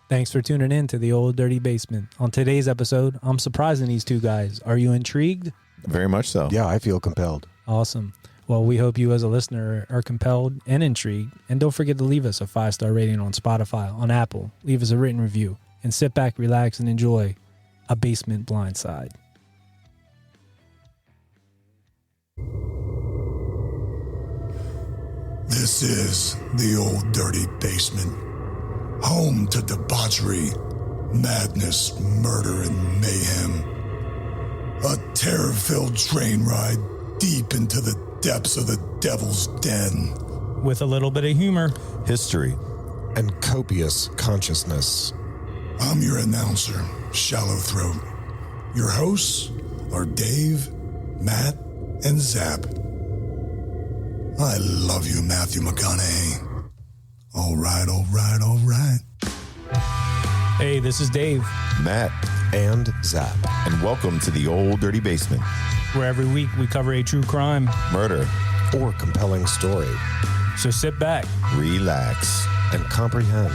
Thanks for tuning in to the Old Dirty Basement. On today's episode, I'm surprising these two guys. Are you intrigued? Very much so. Yeah, I feel compelled. Awesome. Well, we hope you as a listener are compelled and intrigued. And don't forget to leave us a 5-star rating on Spotify, on Apple. Leave us a written review. And sit back, relax, and enjoy A Basement Blindside. This is the Old Dirty Basement, home to debauchery, madness, murder, and mayhem. A terror-filled train ride deep into the depths of the devil's den. With a little bit of humor, History. And copious consciousness. I'm your announcer, Shallow Throat. Your hosts are Dave, Matt, and Zap. I love you, Matthew McConaughey. All right, all right, all right. hey, this is Dave, Matt. And Zap. And welcome to the Old Dirty Basement. where every week we cover a true crime. Murder. Or compelling story. So sit back. Relax. And comprehend.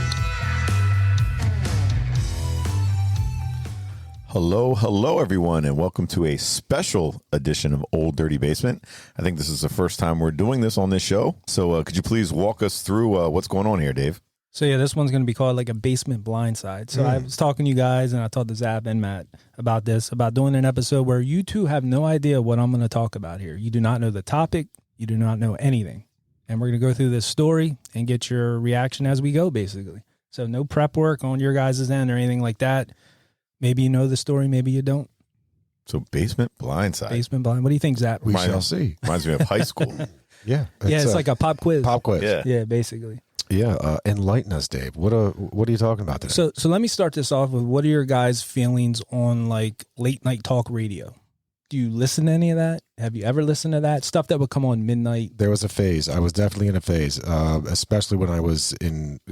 Hello, everyone, and welcome to a special edition of Old Dirty Basement. I think this is the first time we're doing this on this show. So could you please walk us through what's going on here, Dave? So yeah, this one's going to be called like a basement blindside. So I was talking to you guys and I talked to Zap and Matt about this, about doing an episode where you two have no idea what I'm going to talk about here. You do not know the topic. You do not know anything. And we're going to go through this story and get your reaction as we go, basically. So no prep work on your guys' end or anything like that. Maybe you know the story, maybe you don't. So basement blindside. Basement blind. What do you think, Zap? We shall see. Reminds me of high school. Yeah. It's like a pop quiz. pop quiz. Yeah. Yeah, basically. Yeah. Enlighten us, Dave. What are you talking about today? So let me start this off with what are your guys' feelings on like late night talk radio? Do you listen to any of that? Have you ever listened to that stuff that would come on midnight? There was a phase. I was definitely in a phase, especially when I was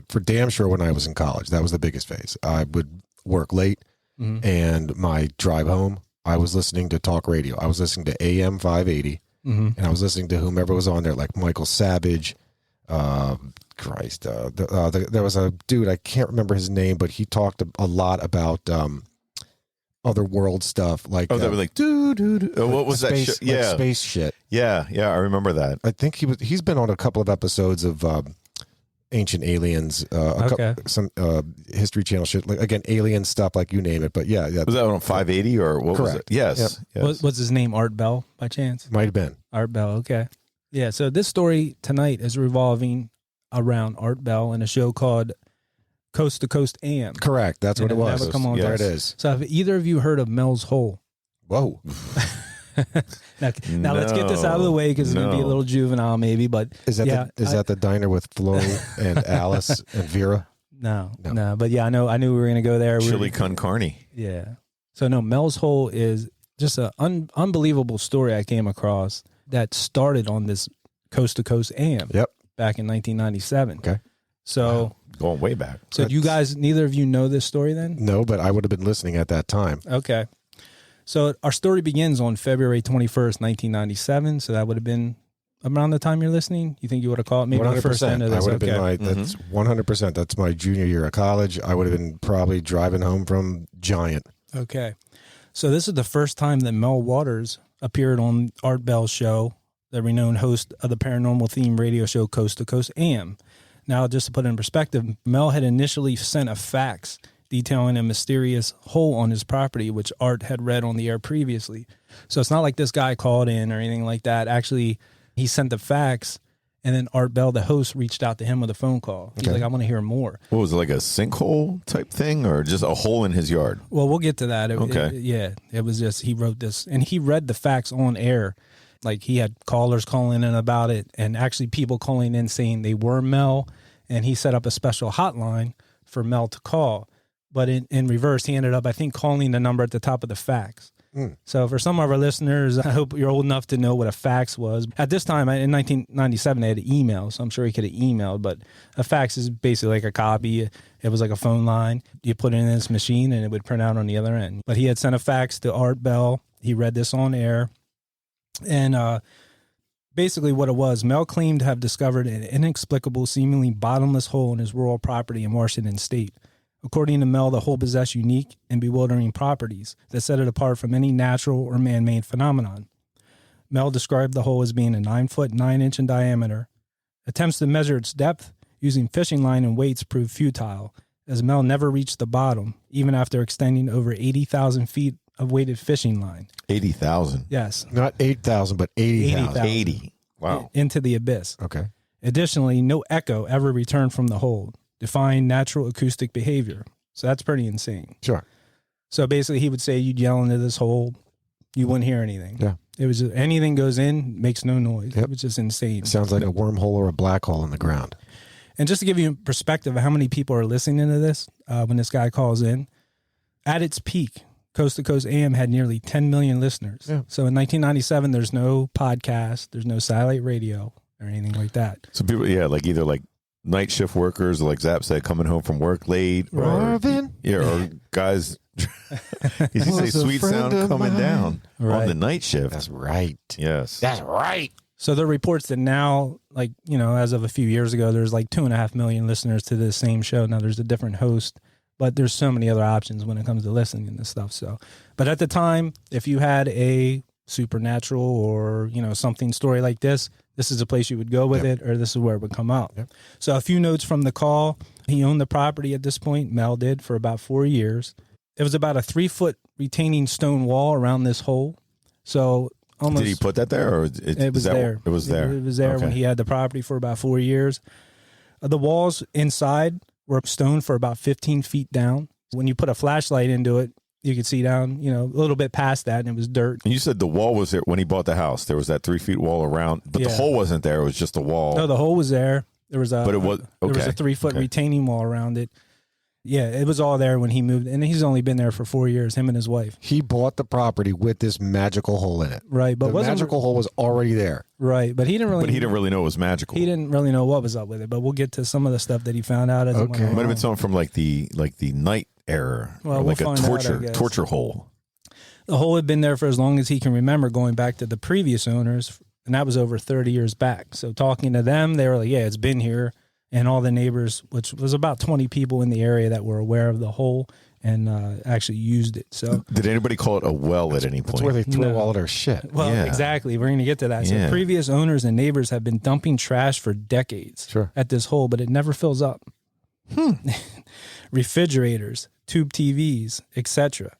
for damn sure when I was in college. That was the biggest phase. I would work late, and my drive home, I was listening to talk radio. I was listening to AM 580, and I was listening to whomever was on there, like Michael Savage. There was a dude, I can't remember his name, but he talked a lot about other world stuff. Like They were like, dude. What was space, that? Yeah. like space shit. Yeah, I remember that. I think he's been on a couple of episodes of Ancient Aliens, some History Channel shit. Like again, alien stuff, like you name it. But yeah. Was that on 580 or what was it? Yes. Yep. Yes. What's his name? Art Bell, by chance? Might have been. Art Bell, okay. Yeah, so this story tonight is revolving around Art Bell and a show called Coast to Coast AM. Correct. That's what it was. Never come on. There it is. So have either of you heard of Mel's Hole? Whoa. Now let's get this out of the way because it's going to be a little juvenile maybe, but Is that the diner with Flo and Alice and Vera? No. But yeah, I knew we were going to go there. Chili con carne. Yeah. So no, Mel's Hole is just an unbelievable story I came across that started on this Coast to Coast AM. Yep. Back in 1997. Okay. So Wow. Going way back. So do you guys, neither of you know this story then? No, but I would have been listening at that time. Okay. So our story begins on February 21st, 1997. So that would have been around the time you're listening. You think you would have called maybe 100%. the first end of this? I would have been that's 100%. That's my junior year of college. I would have been probably driving home from Giant. Okay. So this is the first time that Mel Waters appeared on Art Bell's show, the renowned host of the paranormal themed radio show Coast to Coast AM. Now, just to put it in perspective, Mel had initially sent a fax detailing a mysterious hole on his property, which Art had read on the air previously. So it's not like this guy called in or anything like that. Actually, he sent the fax, and then Art Bell, the host, reached out to him with a phone call. He's like, I want to hear more. What was it, like a sinkhole type thing or just a hole in his yard? Well, we'll get to that. Okay. It was just, he wrote this, and he read the fax on air. Like he had callers calling in about it and actually people calling in saying they were Mel, and he set up a special hotline for Mel to call. But in reverse, he ended up, I think, calling the number at the top of the fax. So for some of our listeners, I hope you're old enough to know what a fax was. At this time, in 1997, they had email, so I'm sure he could have emailed, but a fax is basically like a copy. It was like a phone line. You put it in this machine, and it would print out on the other end. But he had sent a fax to Art Bell. He read this on air. And basically what it was, Mel claimed to have discovered an inexplicable, seemingly bottomless hole in his rural property in Washington State. According to Mel, the hole possessed unique and bewildering properties that set it apart from any natural or man-made phenomenon. Mel described the hole as being a 9 foot 9 inch in diameter. Attempts to measure its depth using fishing line and weights proved futile, as Mel never reached the bottom, even after extending over 80,000 feet of weighted fishing line. 80,000. Yes. Not 8,000, but 80,000. 80,000. 80. Wow. Into the abyss. Okay. Additionally, no echo ever returned from the hole, defying natural acoustic behavior. So that's pretty insane. Sure. So basically, he would say you'd yell into this hole, you wouldn't hear anything. Yeah. It was just, anything goes in, makes no noise. Yep. It was just insane. It sounds like a wormhole or a black hole in the ground. And just to give you a perspective of how many people are listening to this, when this guy calls in, at its peak, Coast to Coast AM had nearly 10 million listeners. Yeah. So in 1997, there's no podcast, there's no satellite radio or anything like that. So people, like either like night shift workers, or like Zap said, coming home from work late, or Marvin? or guys. He say Was a sweet friend sound of coming mine. down on Right. the night shift. That's right. Yes. That's right. So there are reports that now, like, as of a few years ago, there's like 2.5 million listeners to the same show. Now there's a different host, but there's so many other options when it comes to listening and stuff. So, but at the time, if you had a supernatural or, something story like this is a place you would go with it, or this is where it would come out. Yep. So a few notes from the call. He owned the property at this point, Mel did, for about 4 years. It was about a 3-foot retaining stone wall around this hole. So almost. Did he put that there, or It was there. It was there. It was there when Okay. he had the property for about 4 years. The walls inside were stone for about 15 feet down. When you put a flashlight into it, you could see down, a little bit past that, and it was dirt. And you said the wall was there when he bought the house. There was that 3 feet wall around, but the Yeah. hole wasn't there. It was just a wall. No, the hole was there. There was a, But it was- there was okay. a 3-foot Okay. retaining wall around it. Yeah, it was all there when he moved, and he's only been there for 4 years, him and his wife. He bought the property with this magical hole in it. Right, but The wasn't magical hole was already there. right, but he didn't really. But he didn't really know it was magical. He didn't really know what was up with it. But we'll get to some of the stuff that he found out as it went Okay. It might have along. been something from like the night era, Well, or we'll like a find out, I guess. torture hole. The hole had been there for as long as he can remember, going back to the previous owners, and that was over 30 years back. So talking to them, they were like, yeah, it's been here. And all the neighbors, which was about 20 people in the area that were aware of the hole and actually used it. So, Did anybody call it a well at any point? That's where they throw No. all their shit. well, Yeah. exactly. We're going to get to that. Yeah. So previous owners and neighbors have been dumping trash for decades Sure. at this hole, but it never fills up. Refrigerators, tube TVs, etc.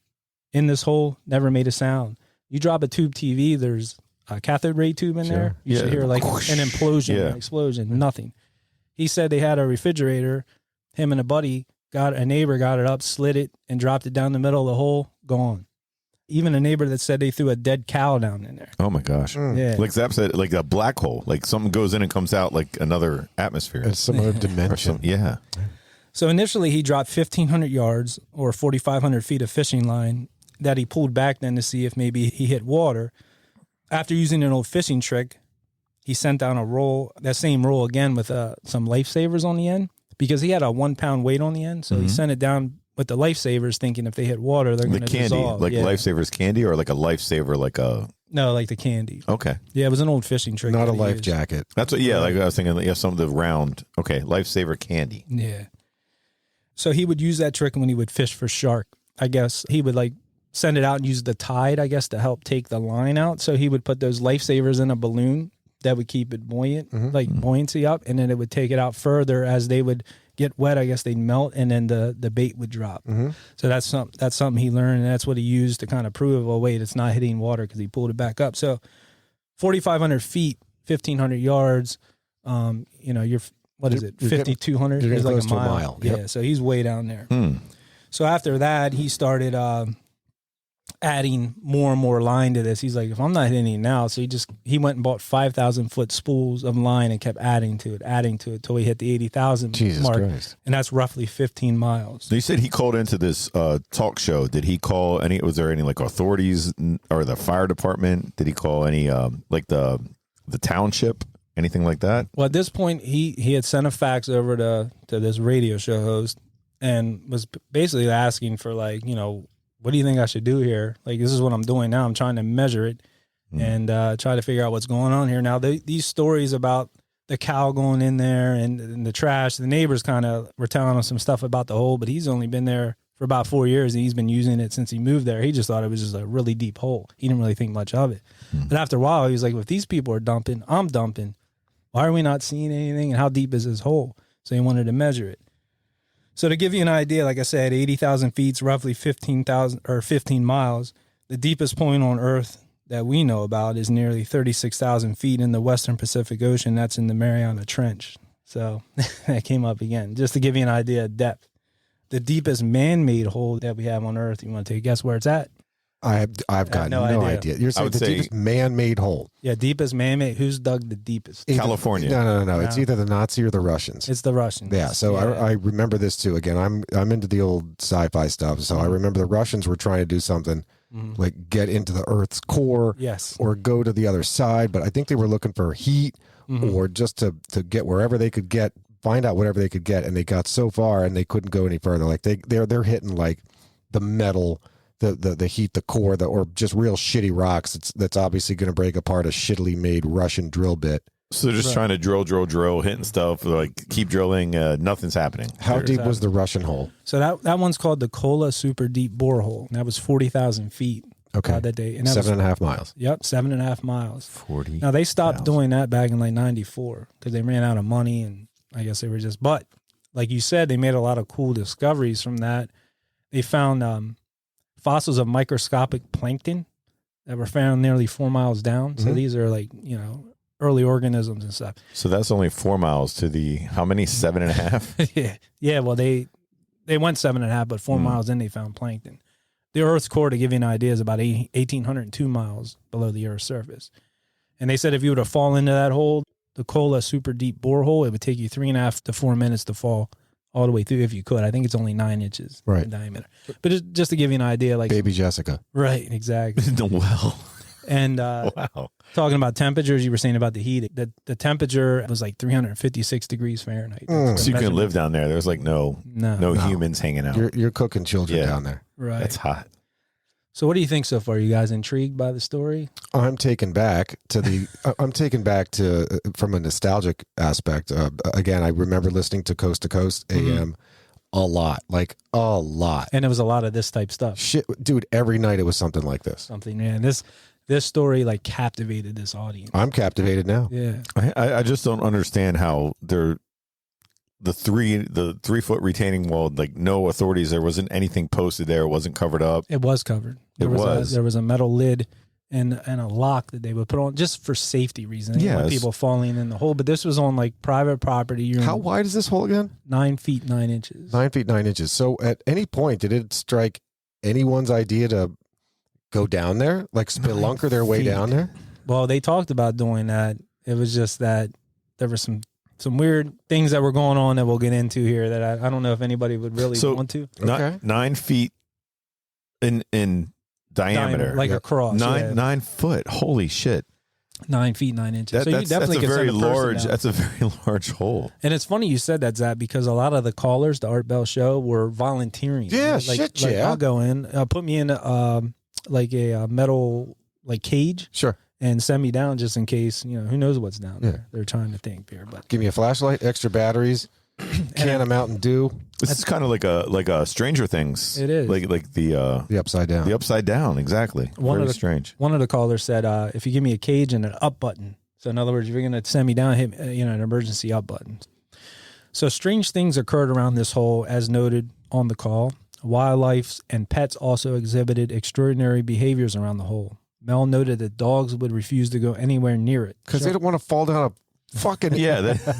in this hole never made a sound. You drop a tube TV, there's a cathode ray tube in Sure. there. You should Yeah. hear like an implosion, Yeah. an explosion, nothing. He said they had a refrigerator. Him and a neighbor got it up, slid it, and dropped it down the middle of the hole, gone. Even a neighbor that said they threw a dead cow down in there. Oh my gosh! Yeah. Like Zap said, like a black hole. Like something goes in and comes out like another atmosphere. It's some other Or dimension. yeah. So initially he dropped 1,500 yards or 4,500 feet of fishing line that he pulled back then to see if maybe he hit water. After using an old fishing trick, he sent down that same roll again with some lifesavers on the end, because he had a 1 pound weight on the end. So he sent it down with the lifesavers, thinking if they hit water, they're The going to candy, dissolve. like Yeah. Lifesaver's candy, or like a lifesaver, like a No, like the candy. okay. Yeah, it was an old fishing trick. Not that a he life used. jacket. That's what. Yeah, like I was thinking. Yeah, some of the round. Okay, Lifesaver candy. Yeah. So he would use that trick when he would fish for shark. I guess he would like send it out and use the tide, I guess, to help take the line out. So he would put those lifesavers in a balloon that would keep it buoyant, like buoyancy up, and then it would take it out further. As they would get wet, I guess they'd melt, and then the bait would drop. So that's something he learned, and that's what he used to kind of prove, oh wait, it's not hitting water, because he pulled it back up. So 4,500 feet, 1,500 yards. You're what is it? You're getting- 5,200 you're is getting like a close to a mile. mile. Yeah, Yep. so he's way down there. Hmm. So after that, he started adding more and more line to this. He's like, if I'm not hitting it now, so he went and bought 5,000 foot spools of line and kept adding to it till he hit the 80,000 Jesus mark, Christ. and that's roughly 15 miles. So you said he called into this talk show. Did he call any? Was there any like authorities or the fire department? Did he call any like the township? Anything like that? Well, at this point, he had sent a fax over to this radio show host and was basically asking for like, what do you think I should do here? Like, this is what I'm doing now. I'm trying to measure it and try to figure out what's going on here. Now, these stories about the cow going in there and the trash. The neighbors kind of were telling him some stuff about the hole, but he's only been there for about 4 years, and he's been using it since he moved there. He just thought it was just a really deep hole. He didn't really think much of it. But after a while, he was like, well, if these people are dumping, I'm dumping. Why are we not seeing anything? And how deep is this hole? So he wanted to measure it. So to give you an idea, like I said, 80,000 feet, roughly 15 miles. The deepest point on Earth that we know about is nearly 36,000 feet in the Western Pacific Ocean. That's in the Mariana Trench. So that came up again, just to give you an idea of depth. The deepest man-made hole that we have on Earth, you want to take a guess where it's at? I've got no idea. You're saying the deepest man-made hole. Yeah, deepest man-made. Who's dug the deepest? California. No. It's either the Nazi or the Russians. It's the Russians. Yeah, so yeah. I remember this too. Again, I'm into the old sci-fi stuff, so I remember the Russians were trying to do something like get into the Earth's core, yes, or go to the other side. But I think they were looking for heat, or just to get wherever they could get, find out whatever they could get, and they got so far and they couldn't go any further. Like they're hitting like the metal. The heat, the core, or just real shitty rocks. That's obviously going to break apart a shittily made Russian drill bit. So they're just trying to drill, hitting stuff. Like keep drilling, nothing's happening. How deep was the Russian hole? So that one's called the Kola Super Deep Borehole. And that was 40,000 feet. Okay, that day, and that 7.5 miles. Yep, 7.5 miles. 40. Now they stopped doing that back in like '94 because they ran out of money, and I guess they were just. But like you said, they made a lot of cool discoveries from that. They found fossils of microscopic plankton that were found nearly 4 miles down. So these are like, early organisms and stuff. So that's only 4 miles to the, how many? 7.5? Yeah. Well, they went 7.5, but 4 miles in they found plankton. The Earth's core, to give you an idea, is about 1,802 miles below the Earth's surface. And they said if you were to fall into that hole, the Kola Super Deep Borehole, it would take you 3.5 to 4 minutes to fall all the way through if you could. I think it's only 9 inches in diameter. But just to give you an idea, like Baby Jessica. Right, exactly. Well. And wow. Talking about temperatures, you were saying about the heat. The temperature was like 356 degrees Fahrenheit. So you couldn't live down there. There's like no humans hanging out. You're cooking children down there. Right. That's hot. So what do you think so far? You guys intrigued by the story? I'm taken back to from a nostalgic aspect. Again, I remember listening to Coast AM a lot. And it was a lot of this type stuff. Shit, dude, every night it was something like this. This story like captivated this audience. I'm captivated now. Yeah. I just don't understand how they're the 3 foot retaining wall, like no authorities, there wasn't anything posted there, it wasn't covered up. It was covered. There was a metal lid and a lock that they would put on just for safety reasons. They didn't want people falling in the hole. But this was on like private property. How wide is this hole again? 9 feet 9 inches. 9 feet 9 inches. So at any point, did it strike anyone's idea to go down there, like spelunker their way down there? Well, they talked about doing that. It was just that there were some weird things that were going on that we'll get into here that I don't know if anybody would really want to. Okay. 9 feet in diameter, like across. 9 foot. Holy shit! 9 feet 9 inches. So you definitely that's a very large. down. That's a very large hole. And it's funny you said that, Zach, because a lot of the callers, the Art Bell show, were volunteering. Yeah, I'll go in, put me in like a metal like cage. Sure. And send me down just in case, who knows what's down there. They're trying to think here, but give me a flashlight, extra batteries, can of Mountain Dew. This is kind of like a Stranger Things. It is like the upside down. The upside down, exactly. Very strange. One of the callers said, if you give me a cage and an up button. So in other words, if you're going to send me down, hit an emergency up button. So strange things occurred around this hole, as noted on the call. Wildlife and pets also exhibited extraordinary behaviors around the hole. Mel noted that dogs would refuse to go anywhere near it because they don't want to fall down a fucking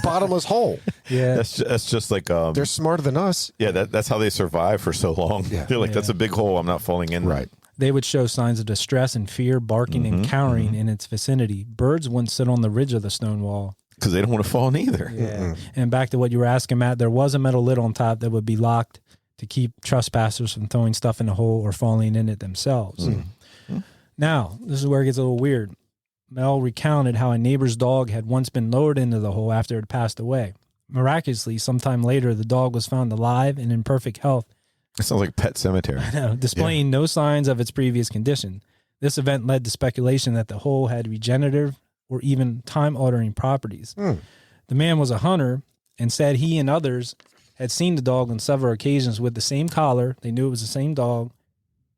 bottomless hole. Yeah, that's just like they're smarter than us. Yeah, that's how they survive for so long. Yeah. They're like, that's a big hole. I'm not falling in. Right. They would show signs of distress and fear, barking and cowering in its vicinity. Birds wouldn't sit on the ridge of the stone wall because they don't want to fall in either. Yeah. And back to what you were asking, Matt, there was a metal lid on top that would be locked to keep trespassers from throwing stuff in the hole or falling in it themselves. Now, this is where it gets a little weird. Mel recounted how a neighbor's dog had once been lowered into the hole after it passed away. Miraculously, sometime later, the dog was found alive and in perfect health. It sounds like Pet Cemetery. I know, displaying no signs of its previous condition. This event led to speculation that the hole had regenerative or even time-altering properties. The The man was a hunter and said he and others had seen the dog on several occasions with the same collar. They knew it was the same dog.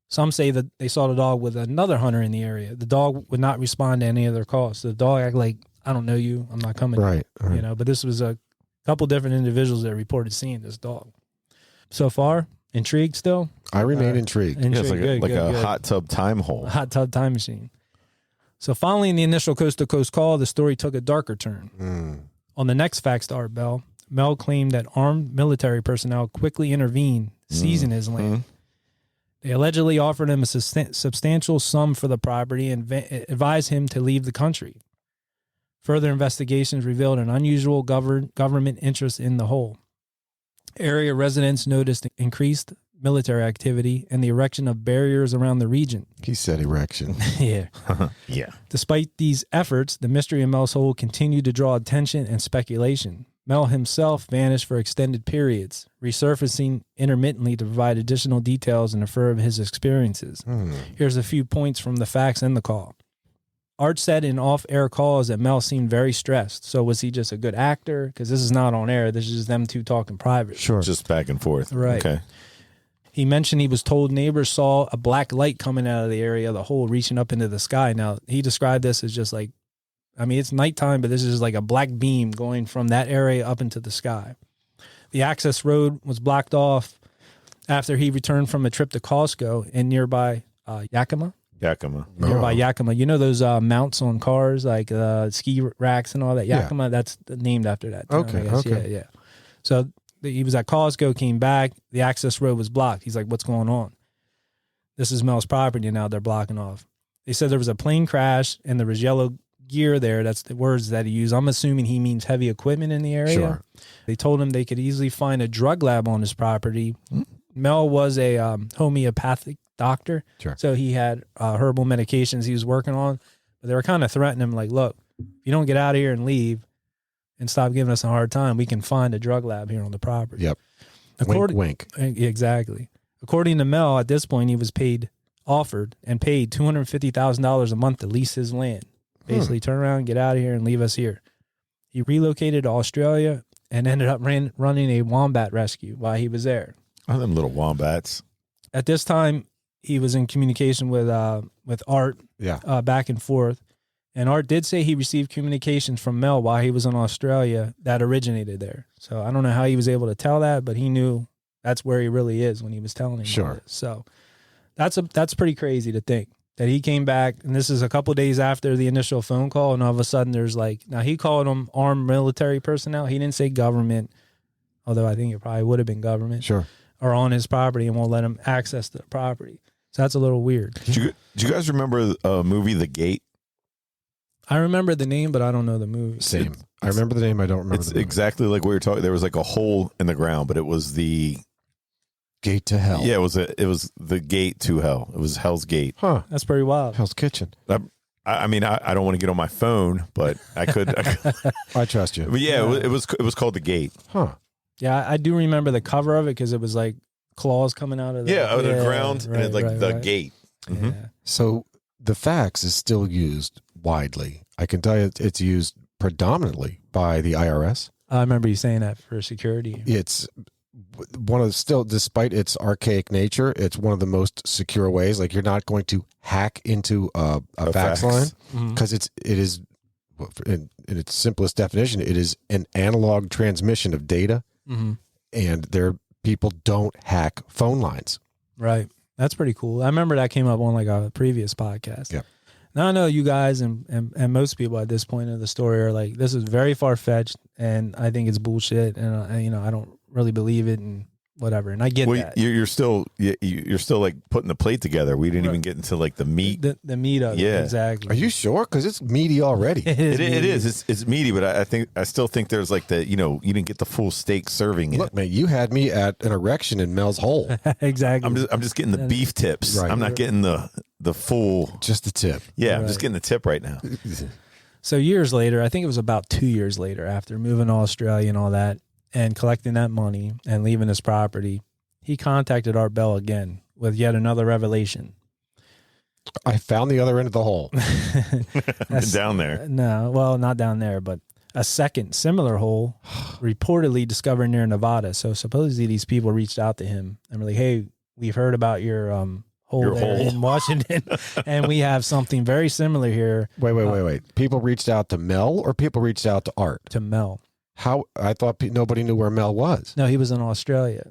Some say that they saw the dog with another hunter in the area. The dog would not respond to any of their calls. So the dog acted like, I don't know you. I'm not coming. Right. You know, but this was a couple different individuals that reported seeing this dog. So far, intrigued still? I remain intrigued. Yeah, it's Intrigued. like Good, a good. hot tub time hole. A hot tub time machine. So following the initial coast-to-coast call, the story took a darker turn. On the next fax to Art Bell, Mel claimed that armed military personnel quickly intervened, seizing his land. They allegedly offered him a substantial sum for the property and advised him to leave the country. Further investigations revealed an unusual government interest in the whole. Area residents noticed increased military activity and the erection of barriers around the region. He said erection. Yeah. Yeah. Despite these efforts, the mystery of Mel's hole continued to draw attention and speculation. Mel himself vanished for extended periods, resurfacing intermittently to provide additional details and affirm his experiences. Here's a few points from the facts and the call. Art said in off-air calls that Mel seemed very stressed. So was he just a good actor? Because this is not on air. This is just them two talking private. Sure. Just back and forth. Right. Okay. He mentioned he was told neighbors saw a black light coming out of the area of the hole, reaching up into the sky. Now, he described this as just like, I mean, it's nighttime, but this is like a black beam going from that area up into the sky. The access road was blocked off after he returned from a trip to Costco in nearby Yakima. Yakima. Nearby Yakima. You know those mounts on cars, like ski racks and all that? Yakima, that's named after that town, Okay, I guess. okay. Yeah. So he was at Costco, came back. The access road was blocked. He's like, what's going on? This is Mel's property now. They're blocking off. They said there was a plane crash and there was yellow gear there. That's the words that he used. I'm assuming he means heavy equipment in the area. Sure. They told him they could easily find a drug lab on his property. Mel was a homeopathic doctor. Sure. So he had herbal medications he was working on. But they were kind of threatening him like, look, if you don't get out of here and leave and stop giving us a hard time, we can find a drug lab here on the property. Yep. Wink. Exactly. According to Mel, at this point, he was offered $250,000 a month to lease his land. Basically, turn around, get out of here, and leave us here. He relocated to Australia and ended up running a wombat rescue while he was there. Oh, them little wombats. At this time, he was in communication with Art, back and forth. And Art did say he received communications from Mel while he was in Australia that originated there. So I don't know how he was able to tell that, but he knew that's where he really is when he was telling him. Sure. So that's pretty crazy to think that he came back, and this is a couple of days after the initial phone call, and all of a sudden there's now he called them armed military personnel. He didn't say government, although I think it probably would have been government. Sure. Or on his property and won't let him access the property. So that's a little weird. Do you guys remember a movie, The Gate? I remember the name, but I don't know the movie. Same. I remember the name. I don't remember It's the movie. exactly like we were talking. There was like a hole in the ground, but it was the Gate to Hell. Yeah, it was the gate to hell. It was Hell's Gate. Huh. That's pretty wild. Hell's Kitchen. I mean, I don't want to get on my phone, but I could. I trust you. But yeah, it was called The Gate. Huh. Yeah, I do remember the cover of it because it was like claws coming out of Out of the ground, right, and like the gate. Mm-hmm. Yeah. So the fax is still used widely. I can tell you it's used predominantly by the IRS. I remember you saying that for security. It's one of despite its archaic nature, it's one of the most secure ways. Like, you're not going to hack into a fax line because it is in its simplest definition, it is an analog transmission of data, and people don't hack phone lines. Right. That's pretty cool. I remember that came up on like a previous podcast. Yeah. Now I know you guys and most people at this point of the story are like, this is very far fetched, and I think it's bullshit, and I don't really believe it, and whatever. And I get that. You're still like putting the plate together. We didn't even get into like the meat. The meat of it. Exactly. Are you sure? Because it's meaty already. It is. It's meaty, but I still think there's like you didn't get the full steak serving. Look, man, you had me at an erection in Mel's hole. Exactly. I'm just getting the beef tips. Right. I'm not getting the full. Just the tip. Yeah, I'm just getting the tip right now. So years later, I think it was about 2 years later, after moving to Australia and all that, and collecting that money and leaving his property, he contacted Art Bell again with yet another revelation. I found the other end of the hole. Down there. No, well, not down there, but a second similar hole reportedly discovered near Nevada. So supposedly these people reached out to him and were like, hey, we've heard about your hole there in Washington, and we have something very similar here. Wait. People reached out to Mel or people reached out to Art? To Mel. How? I thought nobody knew where Mel was. No, he was in Australia.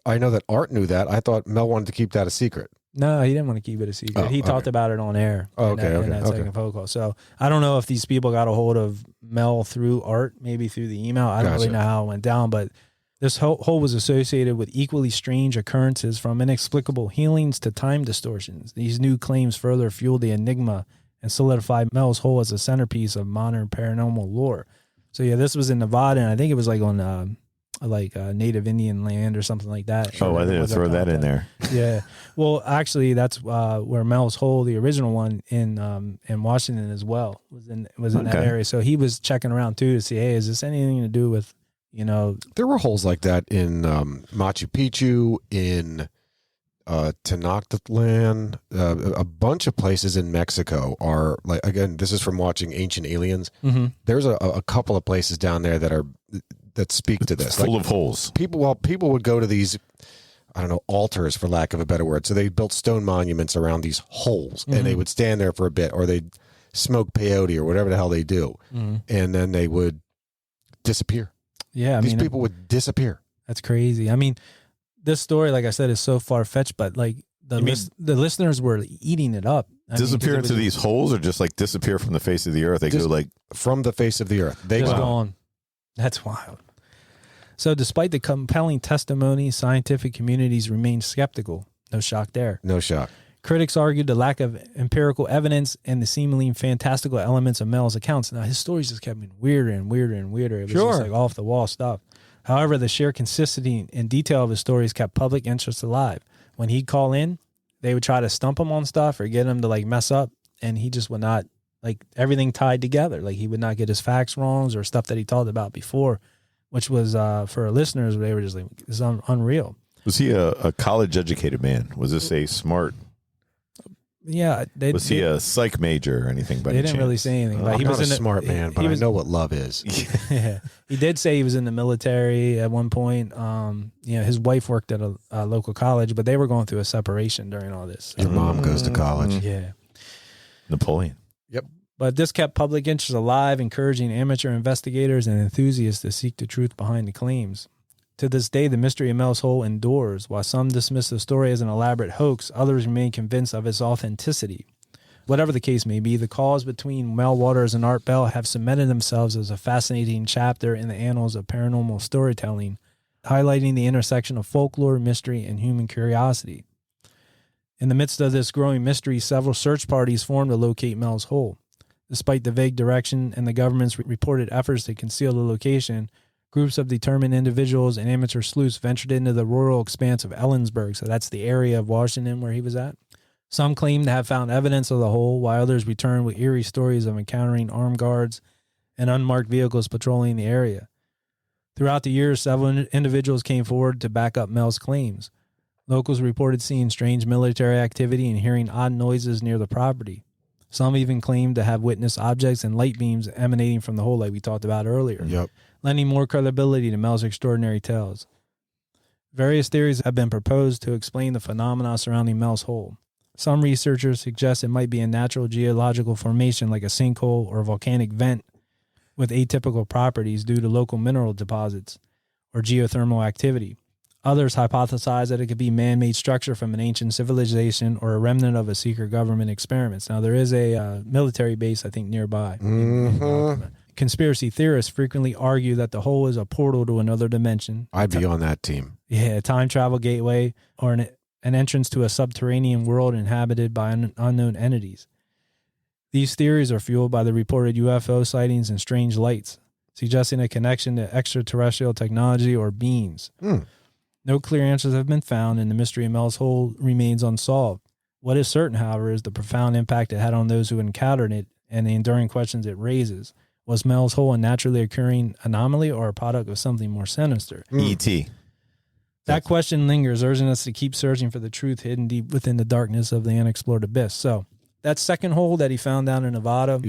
I know that Art knew that. I thought Mel wanted to keep that a secret. No, he didn't want to keep it a secret. He talked about it on air. In that second phone call. So I don't know if these people got a hold of Mel through Art, maybe through the email. I don't really know how it went down, but this hole was associated with equally strange occurrences, from inexplicable healings to time distortions. These new claims further fueled the enigma and solidified Mel's hole as a centerpiece of modern paranormal lore. So yeah, this was in Nevada, and I think it was like on native Indian land or something like that. I didn't throw that in there. Yeah. Well, actually, that's where Mel's hole, the original one in Washington as well, was in that area. So he was checking around too to see, hey, is this anything to do with, There were holes like that in Machu Picchu, in Tenochtitlan, a bunch of places in Mexico are like, again, this is from watching Ancient Aliens. Mm-hmm. There's a couple of places down there that speak to this. Full of holes. People would go to these, I don't know, altars, for lack of a better word. So they built stone monuments around these holes, and they would stand there for a bit, or they'd smoke peyote or whatever the hell they do. And then they would disappear. Yeah. These people would disappear. That's crazy. I mean, this story, like I said, is so far-fetched, but like the listeners were eating it up. Disappear into these holes, or just like disappear from the face of the earth? They go like from the face of the earth. They just gone. That's wild. So despite the compelling testimony, scientific communities remain skeptical. No shock there. No shock. Critics argued the lack of empirical evidence and the seemingly fantastical elements of Mel's accounts. Now, his stories just kept getting weirder and weirder and weirder. It was just like off-the-wall stuff. However, the sheer consistency and detail of his stories kept public interest alive. When he'd call in, they would try to stump him on stuff or get him to like mess up, and he just would not, like, everything tied together. Like, he would not get his facts wrong or stuff that he talked about before, which was, for our listeners, they were just like, it's unreal. Was he a college-educated man? Was this a smart... Yeah, was he a psych major or anything? By they didn't really say anything. But he was a smart man, but I know what love is. Yeah, he did say he was in the military at one point. His wife worked at a local college, but they were going through a separation during all this. Your mom goes to college. Yeah, Napoleon. Yep. But this kept public interest alive, encouraging amateur investigators and enthusiasts to seek the truth behind the claims. To this day, the mystery of Mel's Hole endures. While some dismiss the story as an elaborate hoax, others remain convinced of its authenticity. Whatever the case may be, the calls between Mel Waters and Art Bell have cemented themselves as a fascinating chapter in the annals of paranormal storytelling, highlighting the intersection of folklore, mystery, and human curiosity. In the midst of this growing mystery, several search parties formed to locate Mel's Hole. Despite the vague direction and the government's reported efforts to conceal the location, groups of determined individuals and amateur sleuths ventured into the rural expanse of Ellensburg, so that's the area of Washington where he was at. Some claim to have found evidence of the hole, while others returned with eerie stories of encountering armed guards and unmarked vehicles patrolling the area. Throughout the years, several individuals came forward to back up Mel's claims. Locals reported seeing strange military activity and hearing odd noises near the property. Some even claimed to have witnessed objects and light beams emanating from the hole like we talked about earlier. Yep. Lending more credibility to Mel's extraordinary tales. Various theories have been proposed to explain the phenomena surrounding Mel's Hole. Some researchers suggest it might be a natural geological formation like a sinkhole or a volcanic vent with atypical properties due to local mineral deposits or geothermal activity. Others hypothesize that it could be man-made structure from an ancient civilization or a remnant of a secret government experiments. Now, there is a military base, I think, nearby. Conspiracy theorists frequently argue that the hole is a portal to another dimension. I'd be on that team. Yeah, a time travel gateway or an entrance to a subterranean world inhabited by unknown entities. These theories are fueled by the reported UFO sightings and strange lights, suggesting a connection to extraterrestrial technology or beings. No clear answers have been found, and the mystery of Mel's Hole remains unsolved. What is certain, however, is the profound impact it had on those who encountered it and the enduring questions it raises. Was Mel's Hole a naturally occurring anomaly or a product of something more sinister? E.T. That question lingers, urging us to keep searching for the truth hidden deep within the darkness of the unexplored abyss. So that second hole that he found down in Nevada,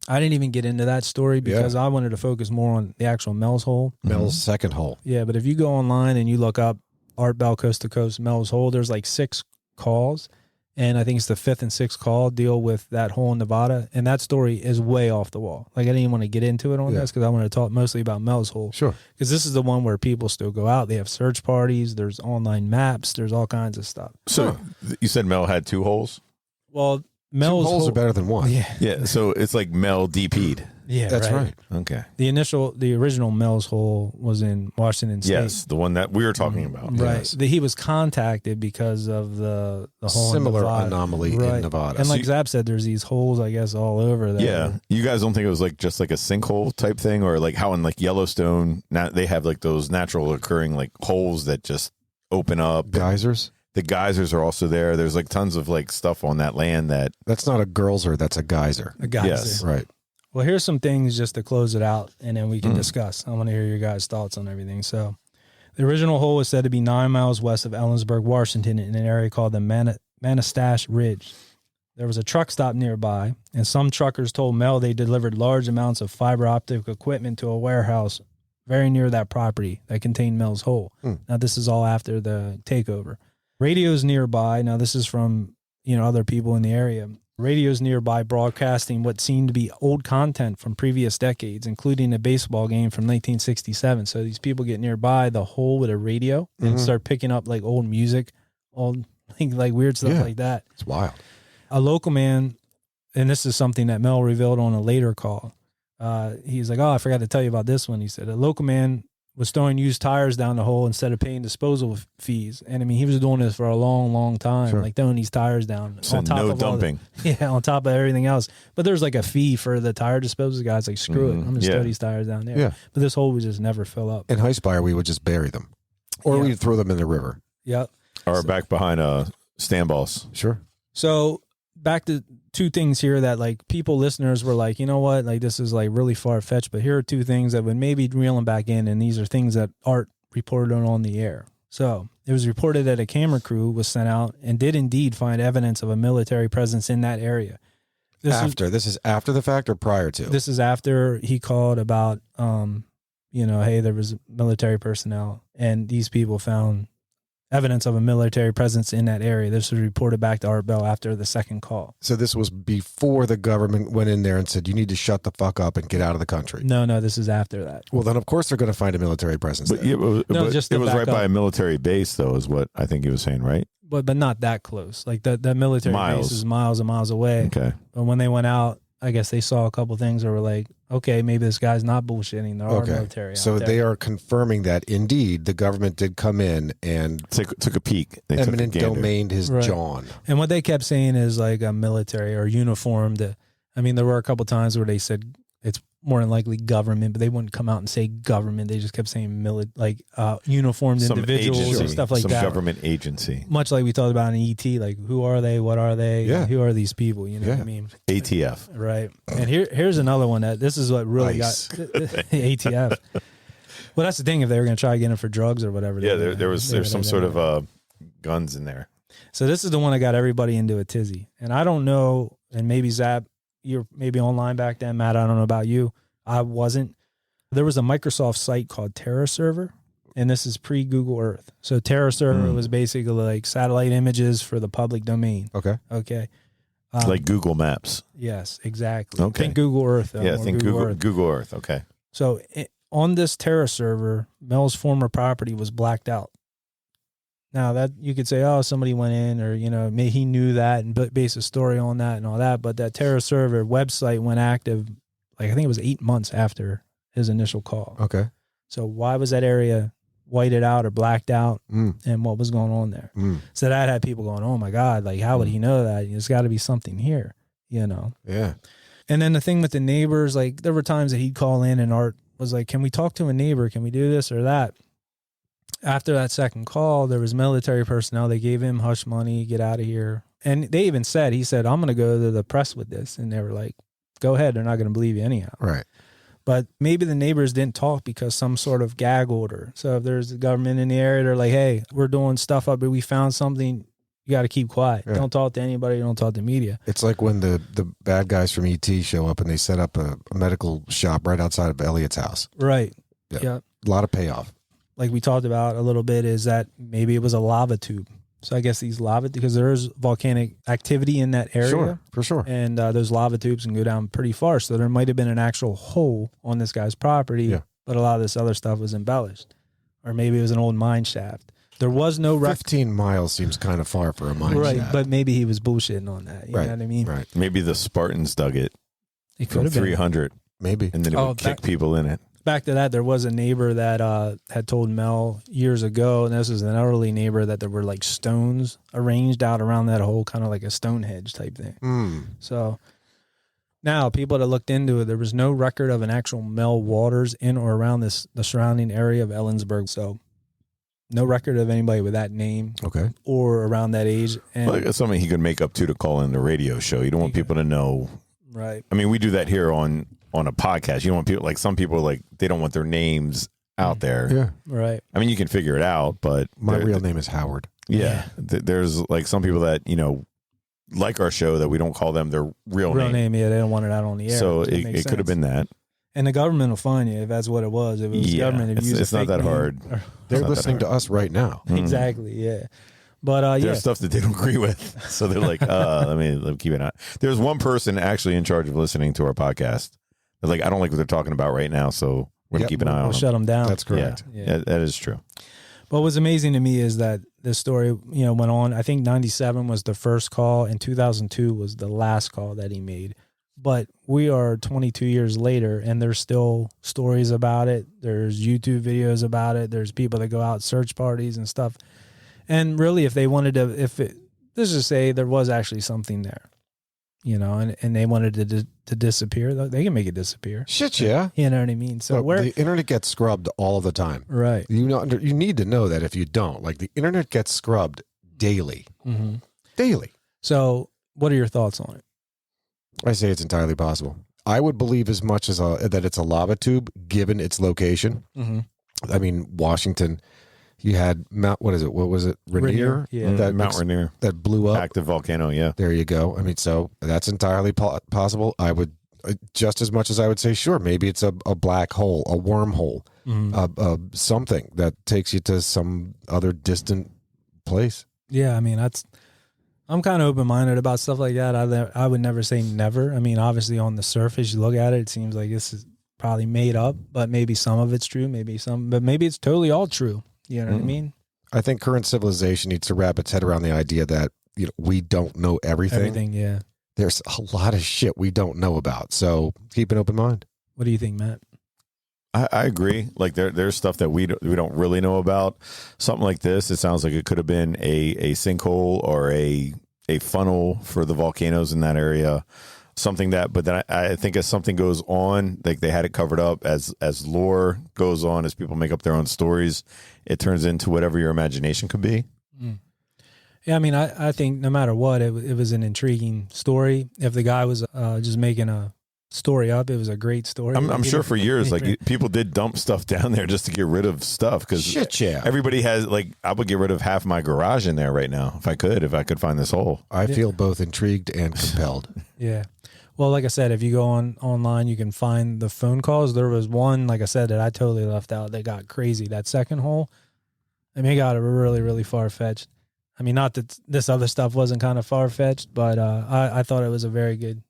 I didn't even get into that story because I wanted to focus more on the actual Mel's hole. Mel's second hole. Yeah, but if you go online and you look up Art Bell Coast to Coast Mel's hole, there's like 6 calls. And I think it's the 5th and 6th call deal with that hole in Nevada. And that story is way off the wall. Like, I didn't even want to get into it on this because I wanted to talk mostly about Mel's hole. Sure. Because this is the one where people still go out. They have search parties. There's online maps. There's all kinds of stuff. So you said Mel had 2 holes? Well, Mel's 2 holes are better than 1. Yeah. Yeah. So it's like Mel DP'd. Yeah, That's right. Okay. The original Mel's hole was in Washington State. Yes, the one that we were talking about. Right. Yes. He was contacted because of the hole Similar in Nevada. anomaly in Nevada. And like Zap said, there's these holes, I guess, all over there. Yeah. You guys don't think it was like just like a sinkhole type thing, or like how in like Yellowstone they have like those natural occurring like holes that just open up. Geysers? The geysers are also there. There's like tons of like stuff on that land that That's not a geyser, that's a geyser. A geyser. Yes. Right. Well, here's some things just to close it out, and then we can discuss. I want to hear your guys' thoughts on everything. So, the original hole was said to be 9 miles west of Ellensburg, Washington, in an area called the Manastash Ridge. There was a truck stop nearby, and some truckers told Mel they delivered large amounts of fiber optic equipment to a warehouse very near that property that contained Mel's hole. Now, this is all after the takeover. Radios nearby. Now, this is from other people in the area. Radios nearby broadcasting what seemed to be old content from previous decades, including a baseball game from 1967. So these people get nearby the hole with a radio and start picking up like old music, old like weird stuff like that. It's wild. A local man, and this is something that Mel revealed on a later call. He's like, I forgot to tell you about this one. He said a local man was throwing used tires down the hole instead of paying disposal fees. And I mean, he was doing this for a long, long time, like throwing these tires down. so on top no of dumping. on top of everything else. But there's like a fee for the tire disposal guys. Like, screw it. I'm going to throw these tires down there. Yeah. But this hole would just never fill up. In Highspire, we would just bury them. Or we'd throw them in the river. Yep. Or back behind stand balls. Sure. So back to 2 things here that like people, listeners were like, you know what, like this is like really far fetched, but here are 2 things that would maybe reel them back in. And these are things that Art reported on the air. So it was reported that a camera crew was sent out and did indeed find evidence of a military presence in that area. This is after the fact or prior to? This is after he called about, hey, there was military personnel and these people found evidence of a military presence in that area. This was reported back to Art Bell after the second call. So this was before the government went in there and said, you need to shut the fuck up and get out of the country. No, this is after that. Well, then, of course, they're going to find a military presence But, there. just it to was back right by up. a military base, though, is what I think he was saying, right? But not that close. Like the military Miles. base is miles and miles away. Okay. But when they went out, I guess they saw a couple things that were like, okay, maybe this guy's not bullshitting. There are military out So there. they are confirming that indeed the government did come in and Took a peek. They eminent took a gander. domained his Right. John. And what they kept saying is like a military or uniformed. I mean, there were a couple times where they said it's more than likely government, but they wouldn't come out and say government. They just kept saying uniformed Some individuals agency, and stuff like some that. government agency. Much like we talked about in ET, like who are they? What are they? Yeah. Who are these people? You know what I mean? ATF. Right. And here's another one that this is what really ICE. got ATF. Well, that's the thing. If they were going to try to get him for drugs or whatever. Yeah, there's some sort of guns in there. So this is the one that got everybody into a tizzy. And I don't know, and maybe Zap, you're maybe online back then, Matt, I don't know about you. I wasn't. There was a Microsoft site called Terra Server, and this is pre-Google Earth. So Terra Server was basically like satellite images for the public domain. Okay. Okay. Like Google Maps. Yes, exactly. Okay. Think Google Earth. Though, Yeah, or think Google Earth. Okay. So on this Terra server, Mel's former property was blacked out. Now that you could say, oh, somebody went in, or maybe he knew that and base a story on that and all that. But that Terra server website went active, like I think it was 8 months after his initial call. Okay. So why was that area whited out or blacked out, and what was going on there? So that had people going, oh my God, like how would he know that? There's got to be something here, Yeah. And then the thing with the neighbors, like there were times that he'd call in and Art was like, can we talk to a neighbor? Can we do this or that? After that second call, there was military personnel. They gave him hush money, get out of here. And they even said, he said, I'm going to go to the press with this. And they were like, go ahead. They're not going to believe you anyhow. Right. But maybe the neighbors didn't talk because some sort of gag order. So if there's the government in the area, they're like, hey, we're doing stuff up, but we found something, You got to keep quiet. Yeah. Don't talk to anybody. Don't talk to media. It's like when the bad guys from E.T. show up and they set up a medical shop right outside of Elliot's house. Right. Yeah. Yeah. A lot of payoff. Like we talked about a little bit, is that maybe it was a lava tube. So I guess these lava, because there's volcanic activity in that area. Sure, for sure. And those lava tubes can go down pretty far. So there might have been an actual hole on this guy's property, but a lot of this other stuff was embellished. Or maybe it was an old mine shaft. There was no 15 miles seems kind of far for a mine right, shaft. but maybe he was bullshitting on that. You know what I mean? Right. Maybe the Spartans dug it It could from have been. 300, Maybe. and then it would kick people in it. Back to that, there was a neighbor that had told Mel years ago, and this is an elderly neighbor, that there were like stones arranged out around that hole, kind of like a Stonehenge type thing. So now people that looked into it, there was no record of an actual Mel Waters in or around the surrounding area of Ellensburg. So no record of anybody with that name or around that age. And Well, it's something he could make up to call in the radio show. You don't want people to know. Right. I mean, we do that here on a podcast. You don't want people, like some people, like they don't want their names out there. Yeah. Right. I mean, you can figure it out, but My real name is Howard. Yeah. There's like some people that, like our show, that we don't call them their real name. Yeah, they don't want it out on the air. So it could have been that. And the government will find you if that's what it was. If it was government, if it's not that hard. They're listening to us right now. Exactly. Yeah. But there's stuff that they don't agree with, so they're like, let me keep it out. There's one person actually in charge of listening to our podcast. They're like, I don't like what they're talking about right now, so we're gonna keep an eye on we'll them. shut them down. That's correct. Yeah, that is true. But what's amazing to me is that this story, went on. I think 97 was the first call, and 2002 was the last call that he made. But we are 22 years later, and there's still stories about it. There's YouTube videos about it. There's people that go out search parties and stuff. And really, if they wanted to, let's just say there was actually something there, and they wanted it to disappear, they can make it disappear. Shit, yeah. You know what I mean? So the internet gets scrubbed all the time. Right. You need to know that if you don't, like the internet gets scrubbed daily. Mm-hmm. Daily. So what are your thoughts on it? I say it's entirely possible. I would believe as much as that it's a lava tube, given its location. Mm-hmm. I mean, Washington, you had Mount, what was it? Rainier? Yeah. That Mount Rainier. That blew up. Active volcano, yeah. There you go. I mean, so that's entirely possible. I would, just as much as I would say, sure, maybe it's a black hole, a wormhole, something that takes you to some other distant place. Yeah, I mean, I'm kind of open-minded about stuff like that. I would never say never. I mean, obviously on the surface, you look at it seems like this is probably made up, but maybe some of it's true, but maybe it's totally all true. You know what I mean? I think current civilization needs to wrap its head around the idea that we don't know everything. Everything, yeah. There's a lot of shit we don't know about, so keep an open mind. What do you think, Matt? I agree. Like there's stuff that we don't really know about. Something like this, it sounds like it could have been a sinkhole or a funnel for the volcanoes in that area. Something that, but then I think as something goes on, like they had it covered up, as lore goes on, as people make up their own stories, it turns into whatever your imagination could be. Yeah, I mean, I think no matter what, it was an intriguing story. If the guy was just making a story up, it was a great story. I'm sure for years, like people did dump stuff down there just to get rid of stuff, because everybody has, like, I would get rid of half my garage in there right now if I could find this hole. I feel both intrigued and compelled. Yeah. Well, like I said, if you go online, you can find the phone calls. There was one, like I said, that I totally left out that got crazy. That second hole, I mean, it got really, really far-fetched. I mean, not that this other stuff wasn't kind of far-fetched, but I thought it was a very good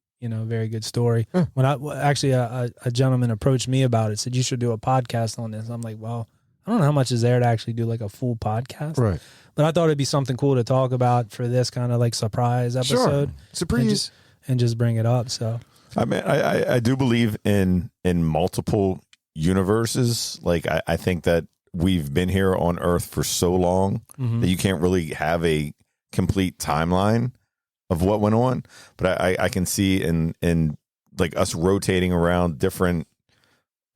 story. When a gentleman approached me about it, said, you should do a podcast on this. I'm like, well, I don't know how much is there to actually do like a full podcast. Right. But I thought it'd be something cool to talk about for this kind of like surprise episode. Sure. Surprise. And just bring it up. So I mean, I do believe in multiple universes. Like I think that we've been here on Earth for so long that you can't really have a complete timeline of what went on. But I can see in like us rotating around different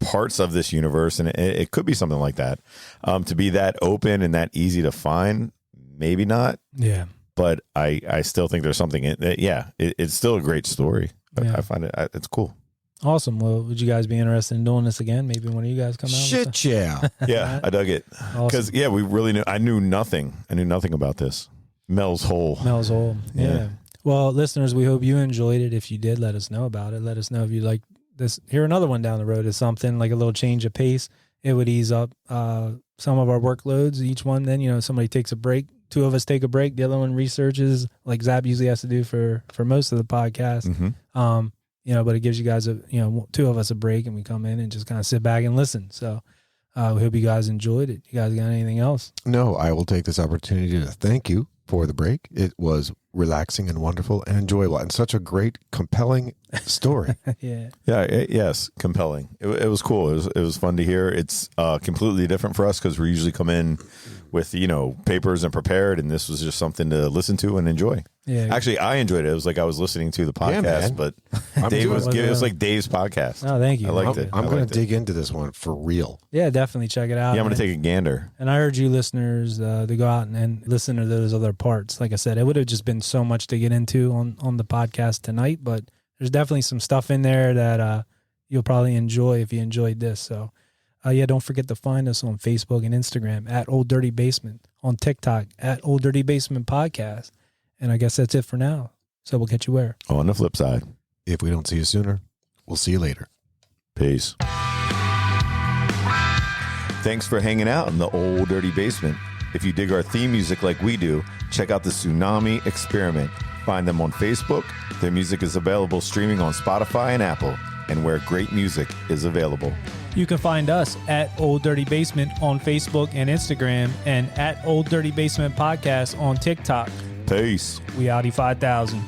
parts of this universe, and it could be something like that. To be that open and that easy to find, maybe not. Yeah. But I still think there's something in it. Yeah, it's still a great story. Yeah. I find it's cool. Awesome. Well, would you guys be interested in doing this again? Maybe one of you guys come out. Shit, yeah. Yeah, I dug it. Because, we really knew. I knew nothing. I knew nothing about this. Mel's hole. Mel's hole. Yeah. Well, listeners, we hope you enjoyed it. If you did, let us know about it. Let us know if you like this. Hear another one down the road is something like a little change of pace. It would ease up some of our workloads. Each one, then, somebody takes a break. Two of us take a break. The other one researches, like Zap usually has to do for most of the podcast. But it gives you guys two of us a break, and we come in and just kind of sit back and listen. So we hope you guys enjoyed it. You guys got anything else? No, I will take this opportunity to thank you for the break. It was relaxing and wonderful and enjoyable, and such a great, compelling story. Yes, compelling. It was cool. It was fun to hear. It's completely different for us because we usually come in with papers and prepared, and this was just something to listen to and enjoy. Yeah, actually, I enjoyed it. It was like I was listening to the podcast, but Dave it was like Dave's podcast. Oh, thank you. I liked it. I'm going to dig into this one for real. Yeah, definitely check it out. Yeah, I'm going to take a gander. And I urge you listeners to go out and listen to those other parts. Like I said, it would have just been so much to get into on the podcast tonight, but there's definitely some stuff in there that you'll probably enjoy if you enjoyed this. So, don't forget to find us on Facebook and Instagram at Old Dirty Basement, on TikTok at Old Dirty Basement Podcast. And I guess that's it for now. So we'll catch you where? On the flip side. If we don't see you sooner, we'll see you later. Peace. Thanks for hanging out in the Old Dirty Basement. If you dig our theme music like we do, check out the Tsunami Experiment. Find them on Facebook. Their music is available streaming on Spotify and Apple, and where great music is available. You can find us at Old Dirty Basement on Facebook and Instagram, and at Old Dirty Basement Podcast on TikTok. Peace. We Audi 5000.